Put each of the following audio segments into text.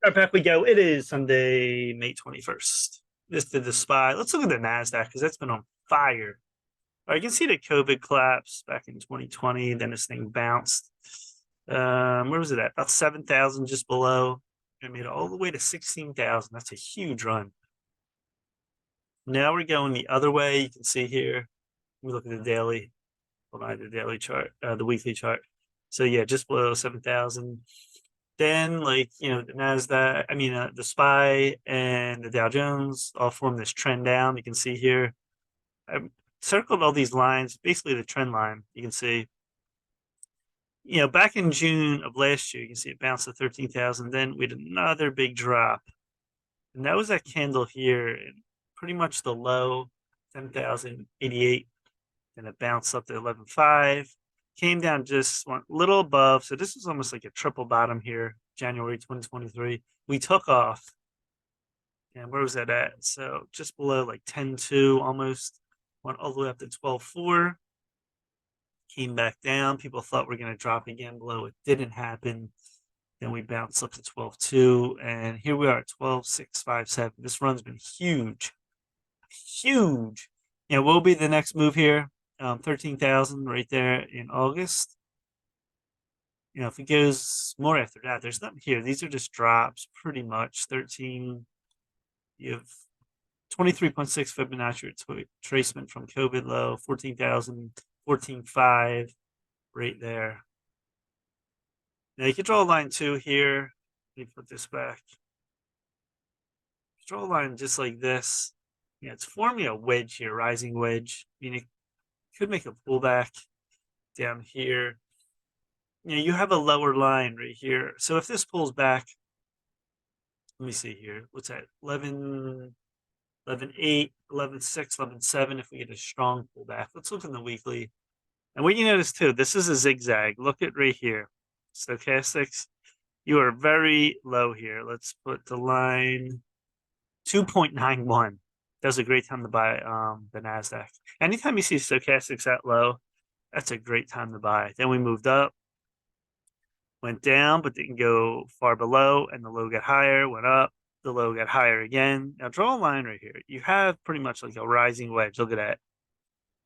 All right, back we go. It is Sunday, May 21st. This did the SPY. Let's look at the Nasdaq because that's been on fire. All right, you can see the COVID collapse back in 2020. Then this thing bounced. Where was it at? About 7,000, just below. It made it all the way to 16,000. That's a huge run. Now we're going the other way. You can see here. We look at the daily. Hold on, the daily chart, the weekly chart. So yeah, just below 7,000. Then, the Nasdaq, the SPY and the Dow Jones all form this trend down. You can see here, I've circled all these lines, basically the trend line. You can see, back in June of last year, you can see it bounced to 13,000. Then we had another big drop. And that was that candle here, and pretty much the low, 10,088. Then it bounced up to 11.5, came down just one little above. So this is almost like a triple bottom here, January 2023. We took off. And where was that at? So just below like 10.2 almost, went all the way up to 12.4, came back down. People thought we are going to drop again below. It didn't happen. Then we bounced up to 12.2, and here we are at 12.657. This run's been huge, huge. What will be the next move here? 13,000 right there in August. If it goes more after that, there's nothing here. These are just drops pretty much. 13, you have 23.6 Fibonacci retracement from COVID low, 14,000, 14.5 right there. Now you can draw a line too here. Let me put this back. Draw a line just like this. It's forming a wedge here, rising wedge. It could make a pullback down here. You have a lower line right here. So if this pulls back, let me see here. What's that? 11, 11.8, 11.6, 11.7. If we get a strong pullback, let's look in the weekly. And what you notice too, this is a zigzag. Look at right here. Stochastics, you are very low here. Let's put the line 2.91. That's a great time to buy the Nasdaq. Anytime you see stochastics that low, that's a great time to buy. Then we moved up, went down, but didn't go far below, and the low got higher, went up, the low got higher again. Now draw a line right here. You have pretty much like a rising wedge. Look at that.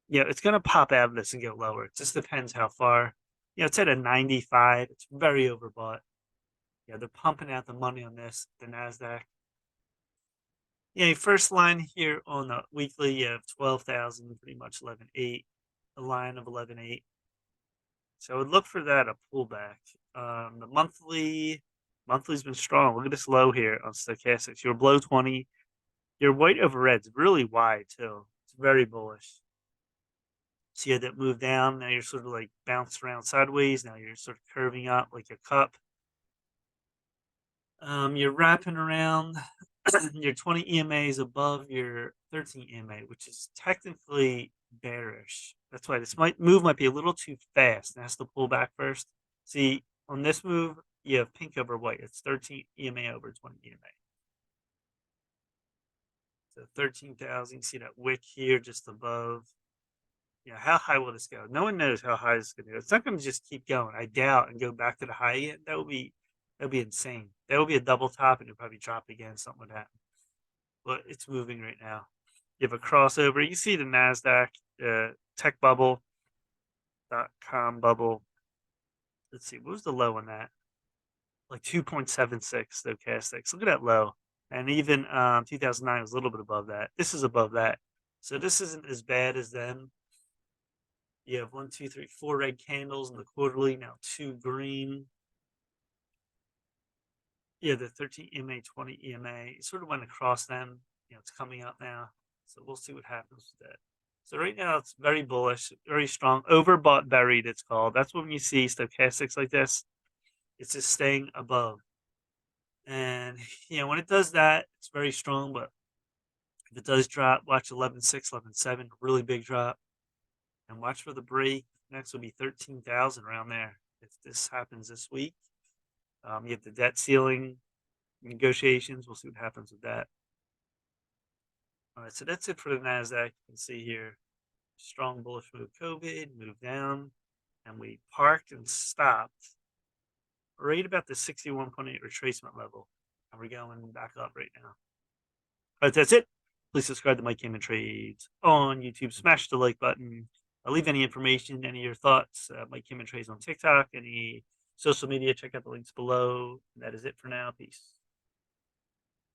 It's going to pop out of this and go lower. It just depends how far. It's at a 95. It's very overbought. They're pumping out the money on this, the Nasdaq. First line here on the weekly, you have 12,000, pretty much 11.8, a line of 11.8. So I would look for that, a pullback. The monthly's been strong. Look at this low here on stochastics. You're below 20. Your white over red's really wide too. It's very bullish. So you had that move down. Now you're sort of like bounced around sideways. Now you're sort of curving up like a cup. You're wrapping around. Your 20 EMA is above your 13 EMA, which is technically bearish. That's why this move might be a little too fast. It has to pull back first. See, on this move, you have pink over white. It's 13 EMA over 20 EMA. So 13,000. You see that wick here just above. How high will this go? No one knows how high this is going to go. It's not going to just keep going. I doubt and go back to the high again. That would be insane. That would be a double top, and it'll probably drop again. Something would happen. But it's moving right now. You have a crossover. You see the Nasdaq, tech bubble.com bubble. Let's see, what was the low on that? Like 2.76 stochastics. Look at that low. And even 2009 was a little bit above that. This is above that. So this isn't as bad as them. You have 1, 2, 3, 4 red candles in the quarterly. Now 2 green. The 13 EMA, 20 EMA. It sort of went across them. It's coming up now. So we'll see what happens with that. So right now it's very bullish, very strong. Overbought buried, it's called. That's when you see stochastics like this. It's just staying above. And when it does that, it's very strong. But if it does drop, watch 11.6, 11.7, really big drop. And watch for the break. Next will be 13,000 around there. If this happens this week, you have the debt ceiling negotiations. We'll see what happens with that. All right, so that's it for the Nasdaq. You can see here, strong bullish move, COVID, move down, and we parked and stopped right about the 61.8 retracement level. And we're going back up right now. But that's it. Please subscribe to Mike Cayman Trades on YouTube. Smash the like button. I'll leave any information, any of your thoughts. Mike Cayman Trades on TikTok, any social media. Check out the links below. And that is it for now. Peace.